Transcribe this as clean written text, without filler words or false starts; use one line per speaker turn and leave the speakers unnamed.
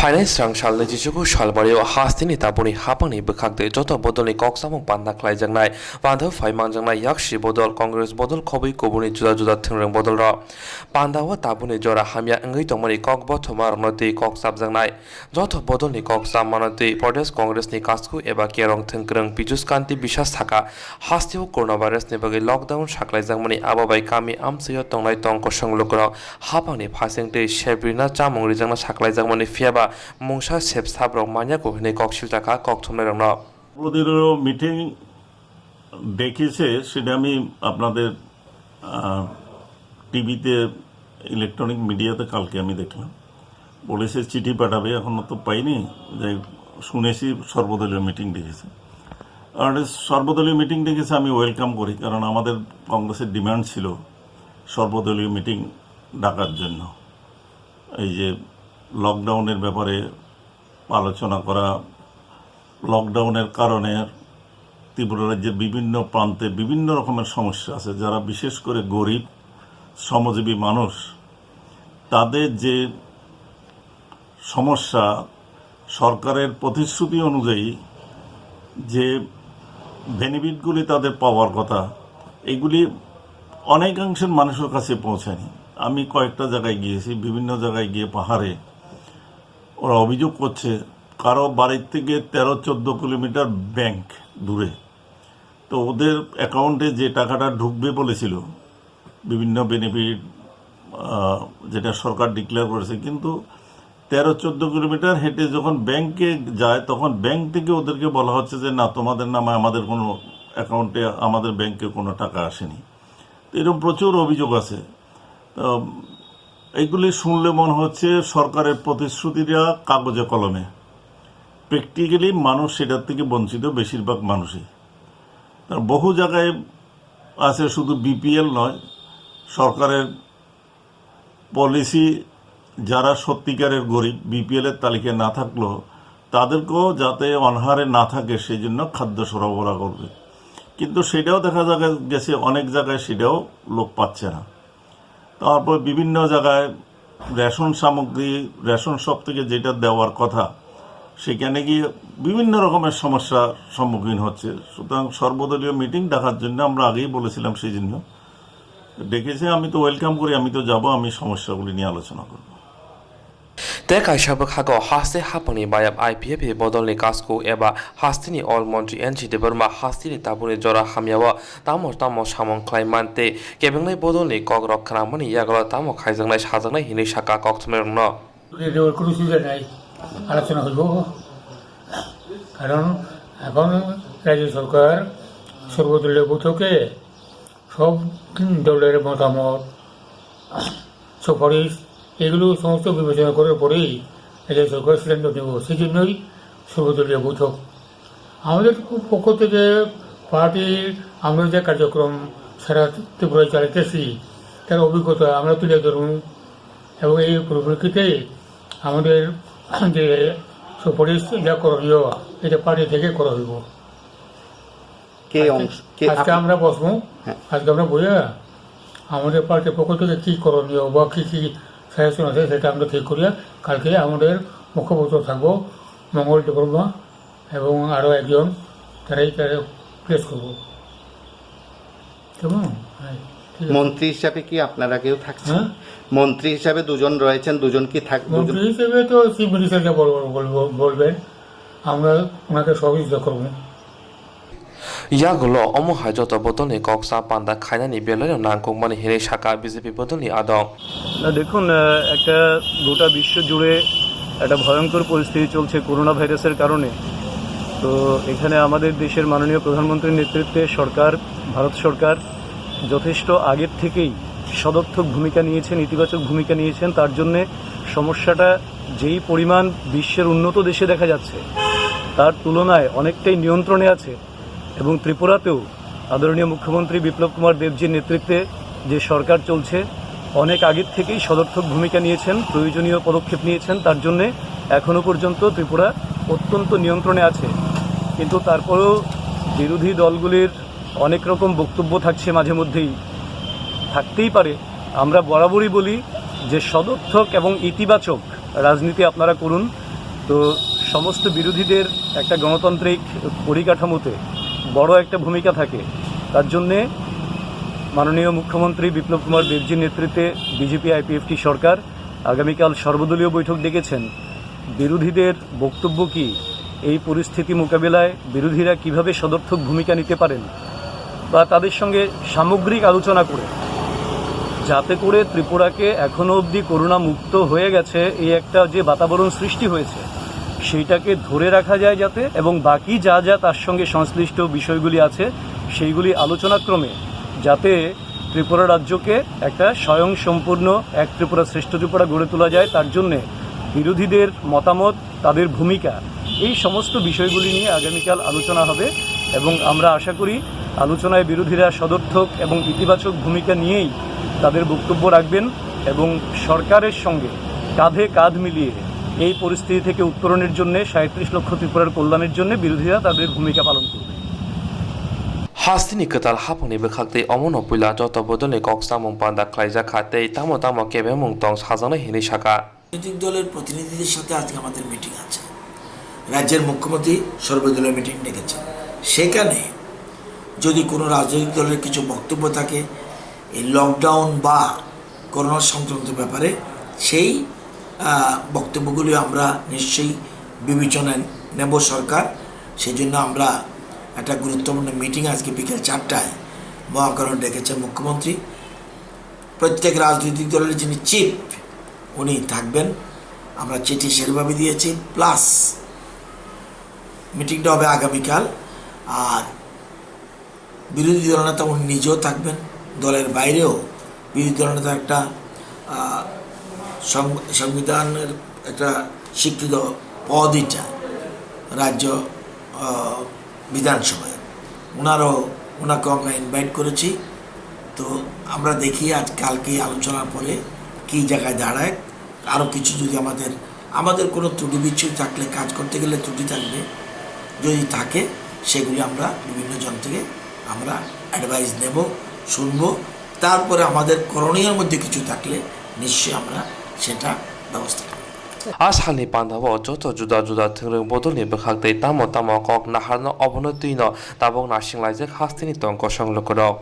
Phainai Srangsalo Jijugu Shalbario Hastini Tabuni Haphang Bwkhaktwi Joto Bodolni Kokchaplaimung Panda Khaijaknai Panda Phainai Yakshi Bodol Congress Bodol Khobui Kobuni Juda Juda Thingrang Bodol Ra Panda wa Tabuni Jora Hamya Ngai Tongmani Kokbo Thomar Noti Kokchaplaimung Joto Bodolni Kokchaplaimung Pradesh Congress ni Kasku eba Kerong Thingkrang Pijus Kanti Bishas Thaka Hastio Coronavirus ni bagi lockdown Saklaijangmani Ababai Kami Amsiyo Tongnai Tongko Songlokro Haphang ni Phasingte Shebrina Chamung Rijangna Saklaijangmani Fiaba Mungsa Sepsabrok Manya Kohne Kokshiltaka Kokthomlerangno
ওদেরও meeting দেখেছে সেটা আমি আপনাদের টিভিতে electronic মিডিয়াতে কালকে আমি দেখলাম বলেছে চিঠি পাঠাবে এখনো তো পাইনি যে শুনেছি সর্বদলীয় মিটিং ডেকেছে আর সর্বদলীয় মিটিং ডেকেছে আমি ওয়েলকাম করি কারণ আমাদের কংগ্রেসের ডিমান্ড ছিল সর্বদলীয় মিটিং ডাকার জন্য এই যে লকডাউনের ব্যাপারে আলোচনা করা লকডাউনের কারণে ত্রিপুরা রাজ্যের বিভিন্ন প্রান্তে বিভিন্ন রকমের সমস্যা আছে যারা বিশেষ করে গরিব শ্রমজীবী মানুষ তাদের যে সমস্যা সরকারের প্রতিশ্রুতি অনুযায়ী যে বেনিফিটগুলি তাদের পাওয়ার কথা এগুলি অনেকাংশের মানুষের কাছে পৌঁছায়নি আমি কয়েকটা জায়গায় গিয়েছি বিভিন্ন জায়গায় গিয়ে পাহাড়ে ওরা অভিযোগ করছে কারো বাড়ির থেকে 13-14 কিলোমিটার ব্যাংক দূরে তো ওদের অ্যাকাউন্টে যে টাকাটা ঢুকবে বলেছিল বিভিন্ন বেনিফিট যেটা সরকার ডিক্লেয়ার করেছে কিন্তু 13-14 কিলোমিটার হেঁটে যখন ব্যাংকে যায় তখন ব্যাংক থেকে ওদেরকে বলা হচ্ছে যে না তোমাদের নামে আমাদের কোনো অ্যাকাউন্টে আমাদের ব্যাংকে কোনো টাকা আসেনি এরকম প্রচুর অভিযোগ আছে এইগুলি শুনলে মনে হচ্ছে সরকারের প্রতিশ্রুতিরা কাগজে কলমে প্র্যাকটিক্যালি মানুষ সেটার থেকে বঞ্চিত বেশিরভাগ মানুষই বহু জায়গায় আছে শুধু বিপিএল নয় সরকারের পলিসি যারা সত্যিকারের গরিব বিপিএলের তালিকায় না থাকলেও তাদেরকেও যাতে অনাহারে না থাকে সেই জন্য খাদ্য সরবরাহ করবে কিন্তু সেটাও দেখা গেছে অনেক জায়গায় সেটাও লোক পাচ্ছে না তারপর বিভিন্ন জায়গায় রেশন সামগ্রী রেশন শপ থেকে যেটা দেওয়ার কথা সেখানে গিয়ে বিভিন্ন রকমের সমস্যার সম্মুখীন হচ্ছে সুতরাং সর্বদলীয় মিটিং ডাকার জন্য আমরা আগেই বলেছিলাম সেই জন্য ডেকেছে আমি তো ওয়েলকাম করি আমি তো যাব আমি সমস্যাগুলি নিয়ে আলোচনা করব
Tekai Bwkhaktwi Haste Haphangni Bayap IPF Bodolni Kasku eba Hastini All Montri NG Deberma Hastini Tabuni Jora Hamyawa Tamo Samong Klaimante Kebengnai Bodolni Kok Rokhanamani Yagala Tamo Khaijaknai Sajaknai Hini Saka Kokthomlerangno
কোনো সুবিধা নাই আলোচনা হইব কারণ এখন রাজ্য সরকার সর্বদলীয় বৈঠকে সব দলের মতামত সুপারিশ এগুলো সমস্ত বিবেচনা করার পরেই রাজ্য সরকার সিদ্ধান্ত নেব সেই জন্যই সর্বদলীয় বৈঠক আমাদের পক্ষ থেকে পার্টির আমরা যে কার্যক্রম সারা ত্রিপুরায় চালাতেছি তার অভিজ্ঞতা আমরা তুলে ধরুন এবং এই পরিপ্রেক্ষিতে আমাদের যে সুপারিশ যা করণীয় এটা পার্টি থেকে করা হইব আজকে আমরা বসবো আজকে আমরা বইয়া আমাদের পার্টির পক্ষ থেকে কী করণীয় বা কী কী সাজেশন আছে সেটা আমরা ঠিক করিয়া কালকে আমাদের মুখপত্র থাকবো মঙ্গল দেববর্মা এবং আরও একজন তারা প্রেস করবো কেমন
মন্ত্রী হিসাবে কি আপনারা কেউ থাকছেন মন্ত্রী হিসাবে দুজন রয়েছেন দুজন কি থাকবেন
মন্ত্রী হিসেবে তো চিফ মিনিস্টারকে বলবেন আমরা ওনাকে সহযোগিতা করবো
Yagulo Omohai Joto Bodolni Kokcha Panda Khainani Belano Nangkongmani Hini Saka BJP Bodolni Adong
দেখুন একটা গোটা বিশ্ব জুড়ে একটা ভয়ঙ্কর পরিস্থিতি চলছে করোনা ভাইরাসের কারণে তো এখানে আমাদের দেশের মাননীয় প্রধানমন্ত্রীর নেতৃত্বে সরকার ভারত সরকার যথেষ্ট আগের থেকেই সদর্থক ভূমিকা নিয়েছেন ইতিবাচক ভূমিকা নিয়েছেন তার জন্যে সমস্যাটা যেই পরিমাণ বিশ্বের উন্নত দেশে দেখা যাচ্ছে তার তুলনায় অনেকটাই নিয়ন্ত্রণে আছে এবং ত্রিপুরাতেও আদরণীয় মুখ্যমন্ত্রী বিপ্লব কুমার দেবজির নেতৃত্বে যে সরকার চলছে অনেক আগের থেকেই সদর্থক ভূমিকা নিয়েছেন প্রয়োজনীয় পদক্ষেপ নিয়েছেন তার জন্যে এখনও পর্যন্ত ত্রিপুরা অত্যন্ত নিয়ন্ত্রণে আছে কিন্তু তারপরেও বিরোধী দলগুলির অনেক রকম বক্তব্য থাকছে মাঝে মধ্যেই থাকতেই পারে আমরা বরাবরই বলি যে সদর্থক এবং ইতিবাচক রাজনীতি আপনারা করুন তো সমস্ত বিরোধীদের একটা গণতান্ত্রিক পরিকাঠামোতে বড় একটা ভূমিকা থাকে। তার জন্যে মাননীয় মুখ্যমন্ত্রী বিপ্লব কুমার দেবজির নেতৃত্বে বিজেপি আইপিএফটি সরকার আগামীকাল সর্বদলীয় বৈঠক ডেকেছেন। বিরোধীদের বক্তব্য কি, এই পরিস্থিতি মোকাবিলায় বিরোধীরা কিভাবে সদর্থক ভূমিকা নিতে পারেন, বা তাদের সঙ্গে সামগ্রিক আলোচনা করে যাতে করে ত্রিপুরাকে এখনও অবধি করোনা মুক্ত হয়ে গেছে এই একটা যে বাতাবরণ সৃষ্টি হয়েছে সেইটাকে ধরে রাখা যায় যাতে, এবং বাকি যা যা তার সঙ্গে সংশ্লিষ্ট বিষয়গুলি আছে সেইগুলি আলোচনাক্রমে যাতে ত্রিপুরা রাজ্যকে একটা স্বয়ংসম্পূর্ণ এক ত্রিপুরা শ্রেষ্ঠ ত্রিপুরা গড়ে তোলা যায়, তার জন্যে বিরোধীদের মতামত, তাদের ভূমিকা, এই সমস্ত বিষয়গুলি নিয়ে আগামীকাল আলোচনা হবে। এবং আমরা আশা করি আলোচনায় বিরোধীরা সদর্থক এবং ইতিবাচক ভূমিকা নিয়েই তাদের বক্তব্য রাখবেন এবং সরকারের সঙ্গে কাঁধে কাঁধ মিলিয়ে এই পরিস্থিতি থেকে উত্তরণের জন্য 37 লক্ষ ত্রিপুরার কল্যাণের জন্য বিরোধীরা তাদের ভূমিকা পালন করবে।
Hastini ketal Haphangni Bwkhaktwi omon puila Joto Bodolni Kokchaplaimung Panda Khaijaknai tamo tamo kebemung tong sajana hini shaka
রাজনৈতিক দলের প্রতিনিধিদের সাথে আজকে আমাদের মিটিং আছে। রাজ্যের মুখ্যমন্ত্রী সর্বদলীয় মিটিং ডেকেছেন। সেখানে যদি কোনো রাজনৈতিক দলের কিছু বক্তব্য থাকে এই লকডাউন বা করোনা সংক্রান্ত ব্যাপারে, সেই বক্তব্যগুলি আমরা নিশ্চয়ই বিবেচনায় নেব সরকার। সেই জন্য আমরা একটা গুরুত্বপূর্ণ মিটিং আজকে বিকেল 4টায় মহাকরণ ডেকেছেন মুখ্যমন্ত্রী। প্রত্যেক রাজনৈতিক দলের যিনি চিফ উনি থাকবেন, আমরা চিঠি সেভাবে দিয়েছি। প্লাস মিটিংটা হবে আগামীকাল। আর বিরোধী দলনেতা উনি নিজেও থাকবেন, দলের বাইরেও বিরোধী দলনেতা একটা সংবিধানের একটা স্বীকৃত পদ এটা রাজ্য বিধানসভায়, ওনাকে আমরা ইনভাইট করেছি। তো আমরা দেখি আজ কালকে আলোচনার পরে কী জায়গায় দাঁড়ায়। আরও কিছু যদি আমাদের কোনো ত্রুটি বিচ্ছুটি থাকলে, কাজ করতে গেলে ত্রুটি থাকবে যদি থাকে, সেগুলি আমরা বিভিন্ন জন থেকে আমরা অ্যাডভাইস নেব, শুনবো। তারপরে আমাদের করণীয়ের মধ্যে কিছু থাকলে নিশ্চয়ই আমরা সেটা ব্যবস্থা করব।
Ashalni Panda Joto Juda Juda Thungrung Bodolni Bwkhaktwi tamo tamo kok naharno obonotui no tabok nashing laijak Hastini tongko songlokoro.